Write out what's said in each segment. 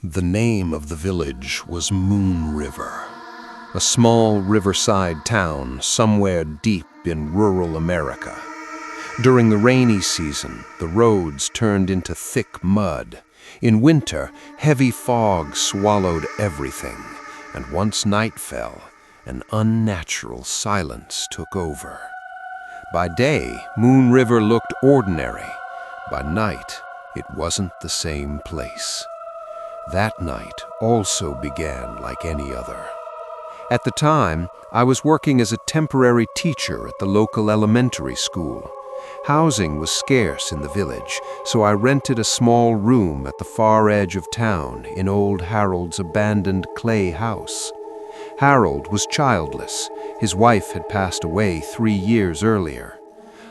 The name of the village was Moon River, a small riverside town somewhere deep in rural America. During the rainy season, the roads turned into thick mud. In winter, heavy fog swallowed everything, and once night fell, an unnatural silence took over. By day, Moon River looked ordinary. By night, it wasn't the same place. That night also began like any other. At the time, I was working as a temporary teacher at the local elementary school. Housing was scarce in the village, so I rented a small room at the far edge of town in old Harold's abandoned clay house. Harold was childless. His wife had passed away 3 years earlier.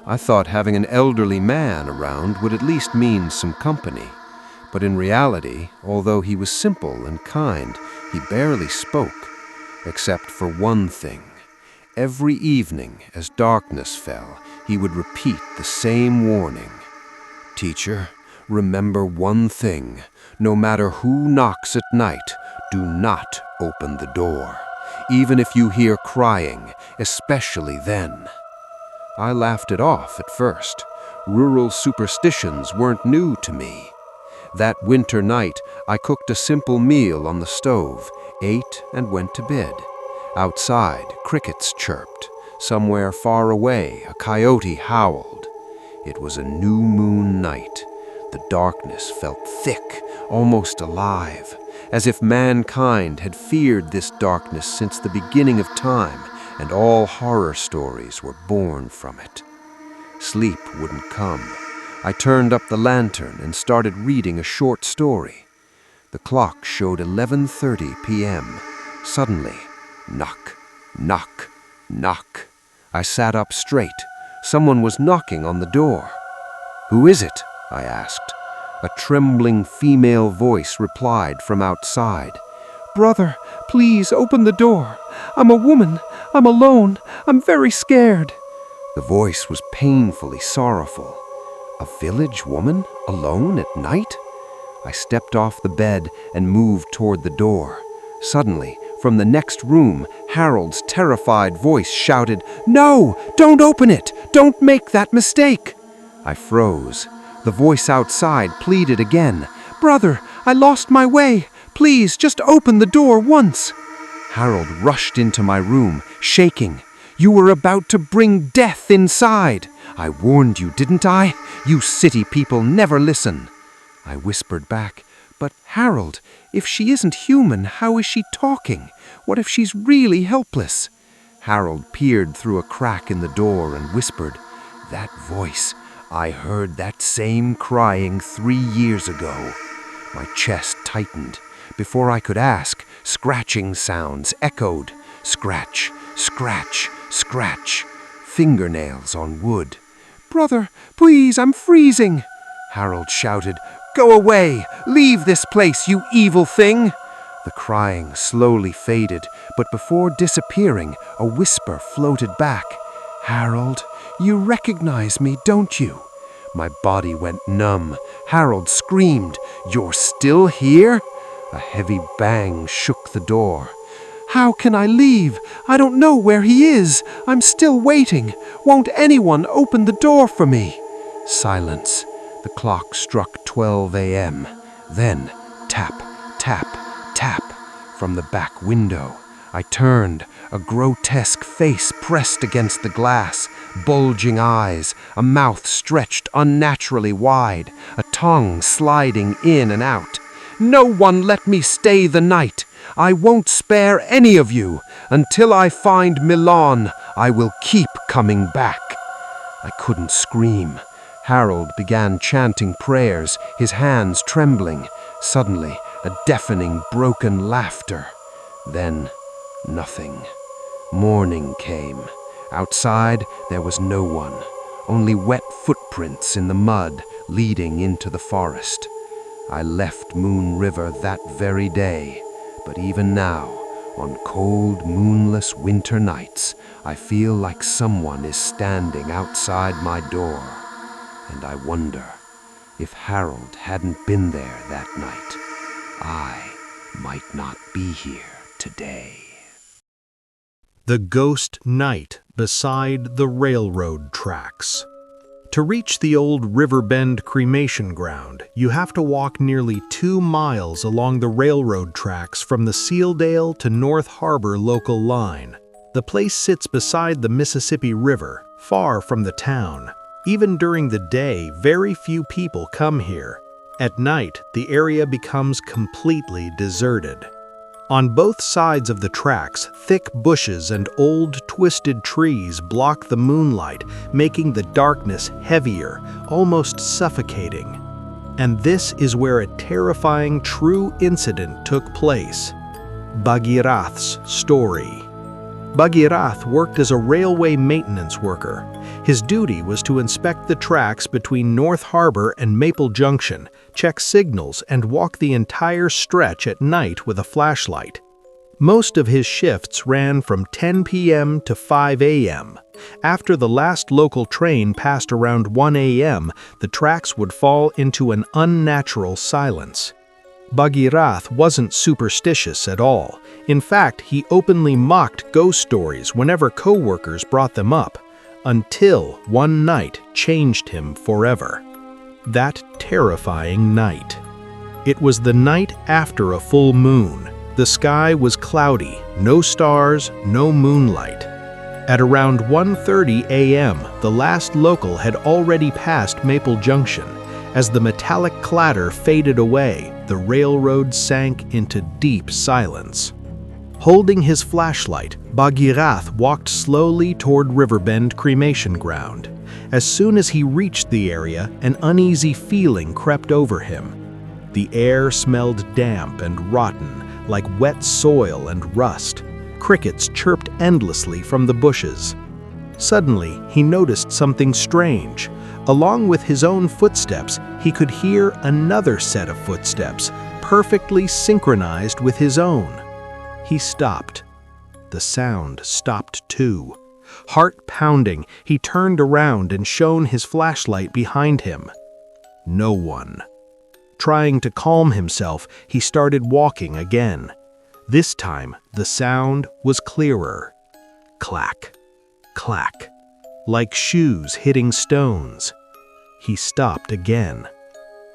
I thought having an elderly man around would at least mean some company. But in reality, although he was simple and kind, he barely spoke, except for one thing. Every evening, as darkness fell, he would repeat the same warning. "Teacher, remember one thing. No matter who knocks at night, do not open the door, even if you hear crying, especially then." I laughed it off at first. Rural superstitions weren't new to me. That winter night, I cooked a simple meal on the stove, ate, and went to bed. Outside, crickets chirped. Somewhere far away, a coyote howled. It was a new moon night. The darkness felt thick, almost alive, as if mankind had feared this darkness since the beginning of time, and all horror stories were born from it. Sleep wouldn't come. I turned up the lantern and started reading a short story. The clock showed 11:30 p.m. Suddenly, knock, knock, knock. I sat up straight. Someone was knocking on the door. "Who is it?" I asked. A trembling female voice replied from outside. "Brother, please open the door. I'm a woman. I'm alone. I'm very scared." The voice was painfully sorrowful. A village woman, alone at night? I stepped off the bed and moved toward the door. Suddenly, from the next room, Harold's terrified voice shouted, "No! Don't open it! Don't make that mistake!" I froze. The voice outside pleaded again. "Brother, I lost my way. Please, just open the door once." Harold rushed into my room, shaking. "You were about to bring death inside. I warned you, didn't I? You city people never listen." I whispered back, "But Harold, if she isn't human, how is she talking? What if she's really helpless?" Harold peered through a crack in the door and whispered, "That voice, I heard that same crying 3 years ago." My chest tightened. Before I could ask, scratching sounds echoed. Scratch, scratch, scratch. Fingernails on wood. "Brother, please, I'm freezing!" Harold shouted. "Go away! Leave this place, you evil thing!" The crying slowly faded, but before disappearing, a whisper floated back. "Harold, you recognize me, don't you?" My body went numb. Harold screamed, "You're still here?" A heavy bang shook the door. "How can I leave? I don't know where he is. I'm still waiting. Won't anyone open the door for me?" Silence. The clock struck 12 a.m. Then, tap, tap, tap, from the back window. I turned, a grotesque face pressed against the glass, bulging eyes, a mouth stretched unnaturally wide, a tongue sliding in and out. "No one let me stay the night. I won't spare any of you. Until I find Milan, I will keep coming back." I couldn't scream. Harold began chanting prayers, his hands trembling. Suddenly, a deafening, broken laughter. Then, nothing. Morning came. Outside, there was no one. Only wet footprints in the mud leading into the forest. I left Moon River that very day. But even now, on cold, moonless winter nights, I feel like someone is standing outside my door. And I wonder if Harold hadn't been there that night. I might not be here today. The ghost night beside the railroad tracks. To reach the old Riverbend cremation ground, you have to walk nearly 2 miles along the railroad tracks from the Sealdale to North Harbor local line. The place sits beside the Mississippi River, far from the town. Even during the day, very few people come here. At night, the area becomes completely deserted. On both sides of the tracks, thick bushes and old twisted trees block the moonlight, making the darkness heavier, almost suffocating. And this is where a terrifying true incident took place. Bhagirath's story. Bhagirath worked as a railway maintenance worker. His duty was to inspect the tracks between North Harbor and Maple Junction, check signals, and walk the entire stretch at night with a flashlight. Most of his shifts ran from 10 p.m. to 5 a.m. After the last local train passed around 1 a.m., the tracks would fall into an unnatural silence. Bhagirath wasn't superstitious at all. In fact, he openly mocked ghost stories whenever co-workers brought them up, until one night changed him forever. That terrifying night. It was the night after a full moon. The sky was cloudy, no stars, no moonlight. At around 1:30 a.m., the last local had already passed Maple Junction. As the metallic clatter faded away, the railroad sank into deep silence. Holding his flashlight, Bhagirath walked slowly toward Riverbend cremation ground. As soon as he reached the area, an uneasy feeling crept over him. The air smelled damp and rotten, like wet soil and rust. Crickets chirped endlessly from the bushes. Suddenly, he noticed something strange. Along with his own footsteps, he could hear another set of footsteps, perfectly synchronized with his own. He stopped. The sound stopped too. Heart pounding, he turned around and shone his flashlight behind him. No one. Trying to calm himself, he started walking again. This time, the sound was clearer. Clack, clack, like shoes hitting stones. He stopped again.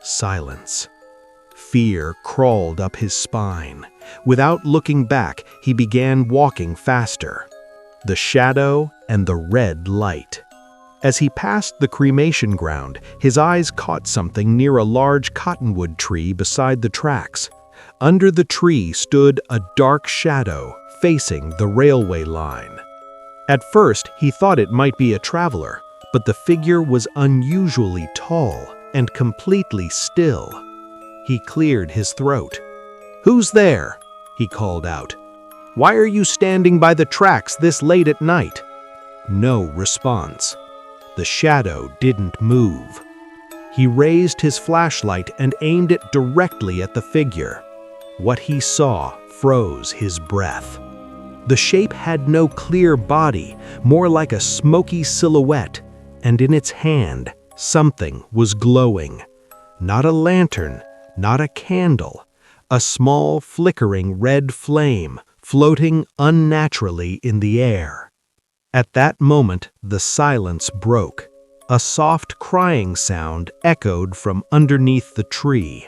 Silence. Fear crawled up his spine. Without looking back, he began walking faster. The shadow and the red light. As he passed the cremation ground, his eyes caught something near a large cottonwood tree beside the tracks. Under the tree stood a dark shadow facing the railway line. At first, he thought it might be a traveler, but the figure was unusually tall and completely still. He cleared his throat. "Who's there?" he called out. "Why are you standing by the tracks this late at night?" No response. The shadow didn't move. He raised his flashlight and aimed it directly at the figure. What he saw froze his breath. The shape had no clear body, more like a smoky silhouette, and in its hand, something was glowing. Not a lantern, not a candle, a small flickering red flame floating unnaturally in the air. At that moment, the silence broke. A soft crying sound echoed from underneath the tree.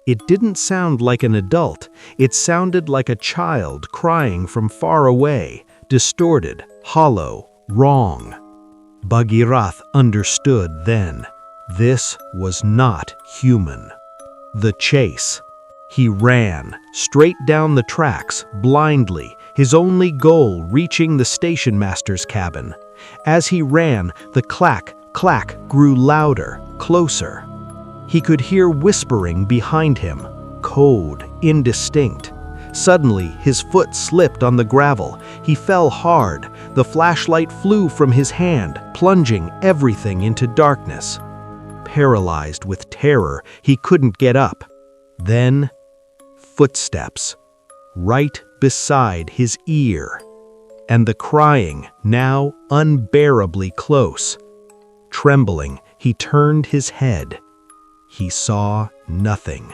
It didn't sound like an adult, it sounded like a child crying from far away, distorted, hollow, wrong. Bhagirath understood then. This was not human. The chase. He ran, straight down the tracks, blindly, his only goal reaching the station master's cabin. As he ran, the clack, clack grew louder, closer. He could hear whispering behind him, cold, indistinct. Suddenly, his foot slipped on the gravel. He fell hard. The flashlight flew from his hand, plunging everything into darkness. Paralyzed with terror, he couldn't get up. Then, footsteps, right beside his ear, and the crying now unbearably close. Trembling, he turned his head. He saw nothing.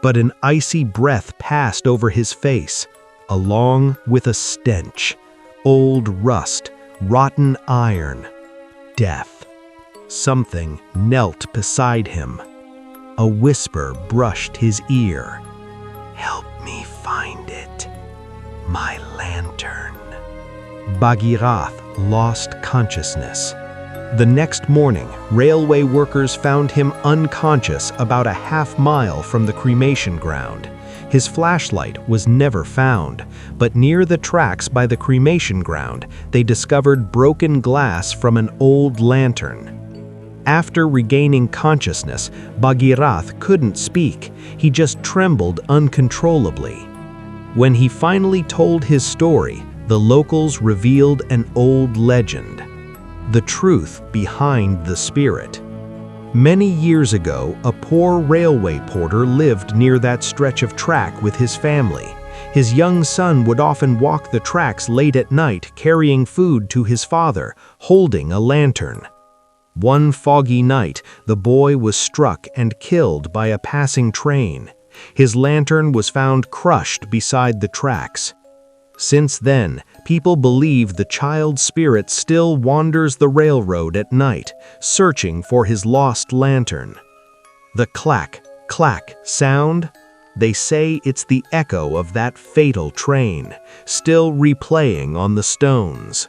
but an icy breath passed over his face, along with a stench. Old rust, rotten iron, death. Something knelt beside him. A whisper brushed his ear. "Help me find it. My lantern." Bagirath lost consciousness. The next morning, railway workers found him unconscious about a half-mile from the cremation ground. His flashlight was never found, but near the tracks by the cremation ground, they discovered broken glass from an old lantern. After regaining consciousness, Bagirath couldn't speak. He just trembled uncontrollably. When he finally told his story, the locals revealed an old legend. The truth behind the spirit. Many years ago, a poor railway porter lived near that stretch of track with his family. His young son would often walk the tracks late at night, carrying food to his father, holding a lantern. One foggy night, the boy was struck and killed by a passing train. His lantern was found crushed beside the tracks. Since then, people believe the child's spirit still wanders the railroad at night, searching for his lost lantern. The clack, clack sound? They say it's the echo of that fatal train, still replaying on the stones.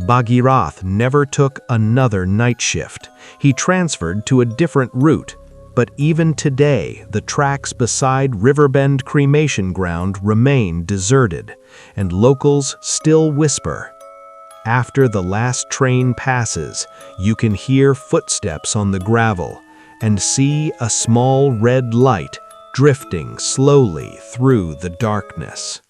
Bagirath never took another night shift. He transferred to a different route. But even today, the tracks beside Riverbend cremation ground remain deserted, and locals still whisper. After the last train passes, you can hear footsteps on the gravel and see a small red light drifting slowly through the darkness.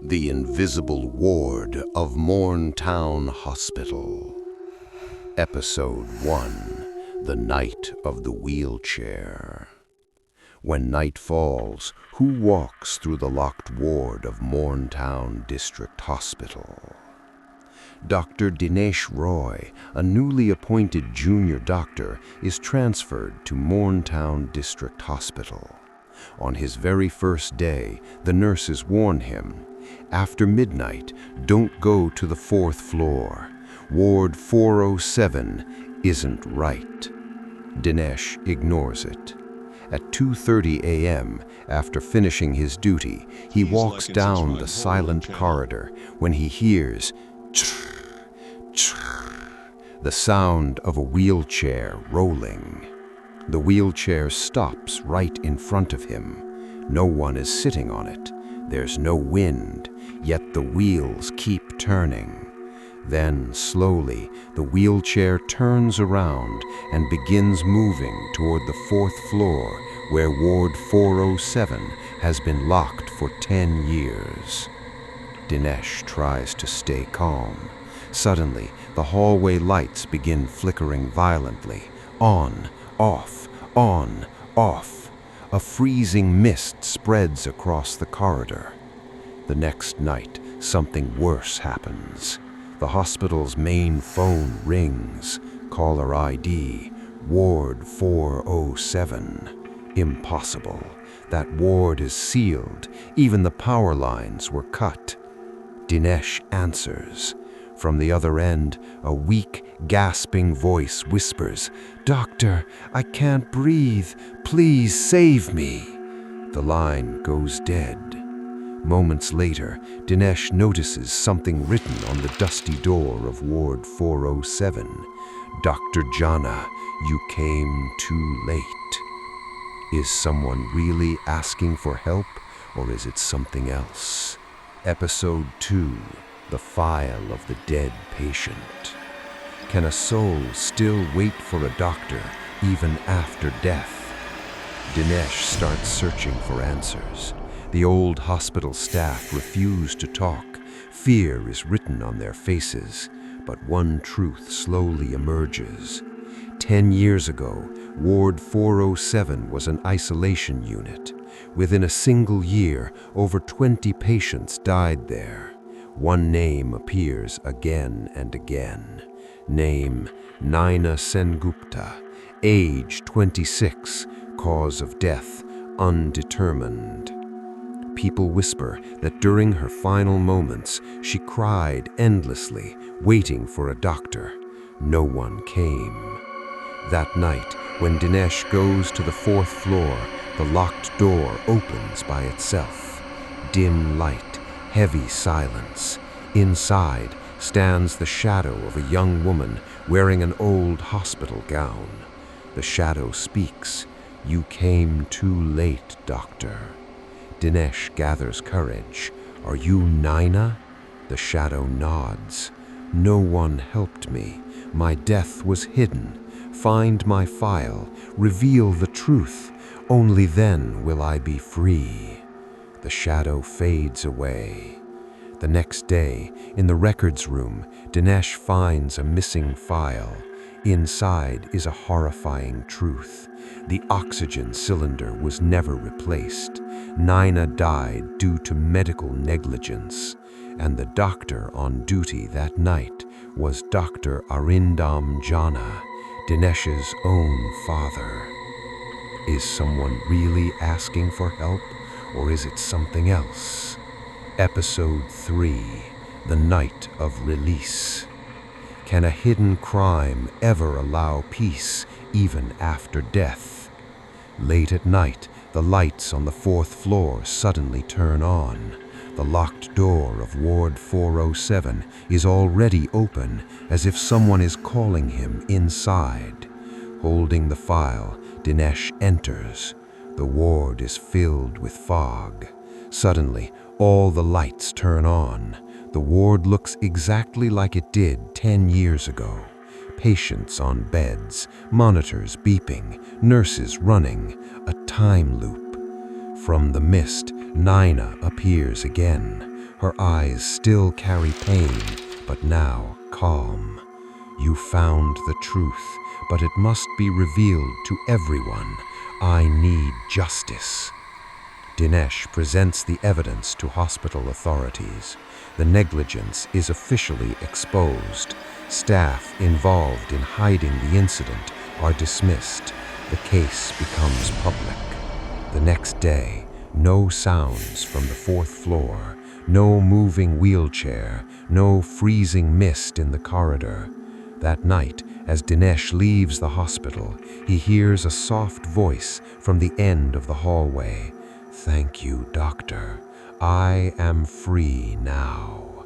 The Invisible Ward of Morntown Hospital. Episode 1. The Night of the Wheelchair. When night falls, who walks through the locked ward of Morntown District Hospital? Dr. Dinesh Roy, a newly appointed junior doctor, is transferred to Morntown District Hospital. On his very first day, the nurses warn him, "After midnight, don't go to the 4th floor. Ward 407 isn't right." Dinesh ignores it. At 2:30 a.m., after finishing his duty, he walks down the silent corridor when he hears "churr, churr," the sound of a wheelchair rolling. The wheelchair stops right in front of him. No one is sitting on it. There's no wind, yet the wheels keep turning. Then, slowly, the wheelchair turns around and begins moving toward the 4th floor, where Ward 407 has been locked for 10 years. Dinesh tries to stay calm. Suddenly, the hallway lights begin flickering violently. On, off, on, off. A freezing mist spreads across the corridor. The next night, something worse happens. The hospital's main phone rings. Caller ID, Ward 407. Impossible. That ward is sealed. Even the power lines were cut. Dinesh answers. From the other end, a weak, gasping voice whispers, "Doctor, I can't breathe. Please save me." The line goes dead. Moments later, Dinesh notices something written on the dusty door of Ward 407. "Dr. Jana, you came too late." Is someone really asking for help, or is it something else? Episode 2. The File of the Dead Patient. Can a soul still wait for a doctor even after death? Dinesh starts searching for answers. The old hospital staff refuse to talk. Fear is written on their faces, but one truth slowly emerges. 10 years ago, Ward 407 was an isolation unit. Within a single year, over 20 patients died there. One name appears again and again. Name, Naina Sengupta. Age, 26. cause of death undetermined. People whisper that during her final moments, she cried endlessly, waiting for a doctor. No one came. That night, when Dinesh goes to the 4th floor, the locked door opens by itself. Dim light, heavy silence. Inside stands the shadow of a young woman wearing an old hospital gown. The shadow speaks. "You came too late, doctor." Dinesh gathers courage. "Are you Naina?" The shadow nods. "No one helped me. My death was hidden. Find my file. Reveal the truth. Only then will I be free." The shadow fades away. The next day, in the records room, Dinesh finds a missing file. Inside is a horrifying truth. The oxygen cylinder was never replaced. Naina died due to medical negligence, and the doctor on duty that night was Dr. Arindam Jana, Dinesh's own father. Is someone really asking for help, or is it something else? Episode 3, The Night of Release. Can a hidden crime ever allow peace even after death? Late at night, the lights on the 4th floor suddenly turn on. The locked door of Ward 407 is already open, as if someone is calling him inside. Holding the file, Dinesh enters. The ward is filled with fog. Suddenly, all the lights turn on. The ward looks exactly like it did 10 years ago. Patients on beds, monitors beeping, nurses running, a time loop. From the mist, Naina appears again. Her eyes still carry pain, but now calm. "You found the truth, but it must be revealed to everyone. I need justice." Dinesh presents the evidence to hospital authorities. The negligence is officially exposed. Staff involved in hiding the incident are dismissed. The case becomes public. The next day, no sounds from the 4th floor, no moving wheelchair, no freezing mist in the corridor. That night, as Dinesh leaves the hospital, he hears a soft voice from the end of the hallway. "Thank you, doctor. I am free now."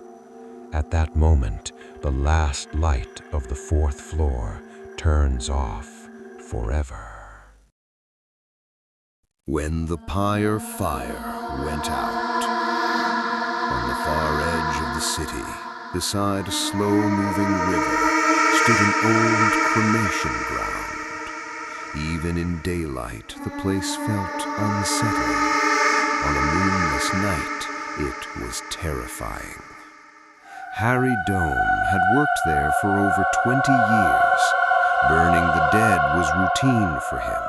At that moment, the last light of the 4th floor turns off forever. When the pyre fire went out, on the far edge of the city, beside a slow-moving river, stood an old cremation ground. Even in daylight, the place felt unsettling. On a moonless night, it was terrifying. Harry Dome had worked there for over 20 years. Burning the dead was routine for him,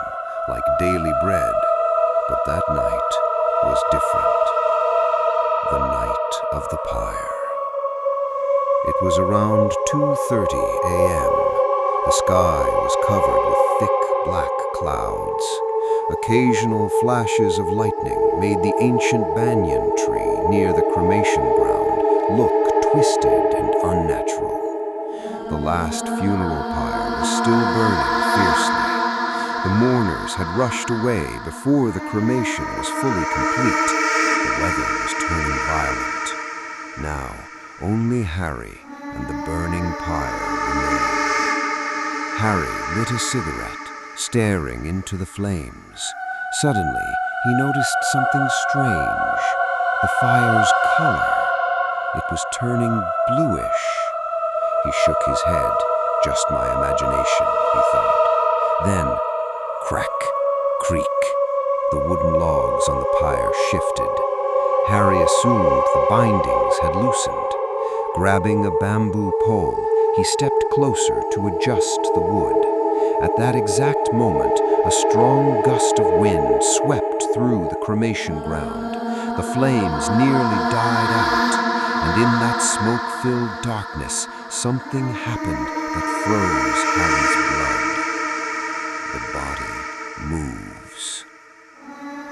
like daily bread. But that night was different. The night of the pyre. It was around 2:30 a.m. The sky was covered with thick black clouds. Occasional flashes of lightning made the ancient banyan tree near the cremation ground look twisted and unnatural. The last funeral pyre was still burning fiercely. The mourners had rushed away before the cremation was fully complete. The weather was turning violent. Now, only Harry and the burning pyre remained. Harry lit a cigarette, staring into the flames. Suddenly, he noticed something strange. The fire's color. It was turning bluish. He shook his head. Just my imagination, he thought. Then, crack, creak. The wooden logs on the pyre shifted. Harry assumed the bindings had loosened. Grabbing a bamboo pole, he stepped closer to adjust the wood. At that exact moment, a strong gust of wind swept through the cremation ground. The flames nearly died out, and in that smoke-filled darkness, something happened that froze Harry's blood. The body moved. shadows.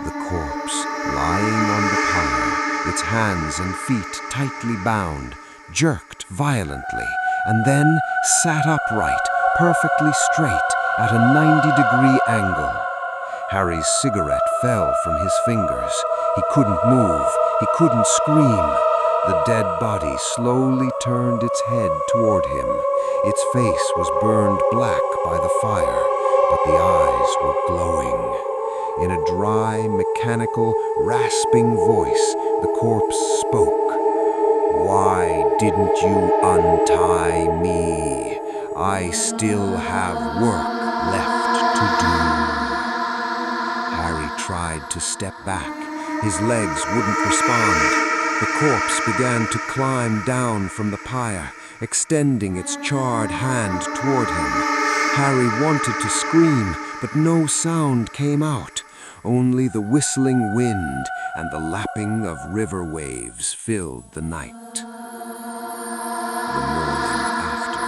The corpse, lying on the pyre, its hands and feet tightly bound, jerked violently, and then sat upright, perfectly straight, at a 90-degree angle. Harry's cigarette fell from his fingers. He couldn't move. He couldn't scream. The dead body slowly turned its head toward him. Its face was burned black by the fire, but the eyes were glowing. In a dry, mechanical, rasping voice, the corpse spoke. "Why didn't you untie me? I still have work left to do." Harry tried to step back. His legs wouldn't respond. The corpse began to climb down from the pyre, extending its charred hand toward him. Harry wanted to scream, but no sound came out. Only the whistling wind and the lapping of river waves filled the night. The morning after.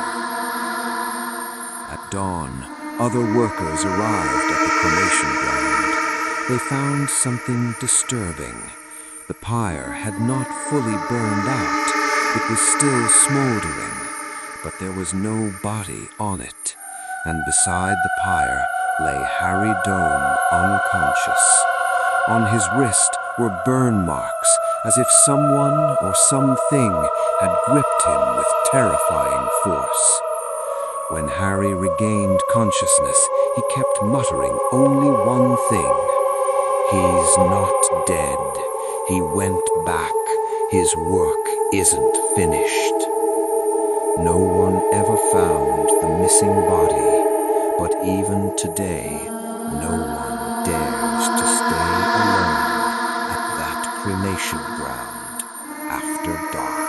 At dawn, other workers arrived at the cremation ground. They found something disturbing. The pyre had not fully burned out. It was still smoldering, but there was no body on it. And beside the pyre lay Harry Dome unconscious. On his wrist were burn marks, as if someone or something had gripped him with terrifying force. When Harry regained consciousness, he kept muttering only one thing. "He's not dead. He went back. His work isn't finished." No one ever found the missing body, but even today, no one dares to stay alone at that cremation ground after dark.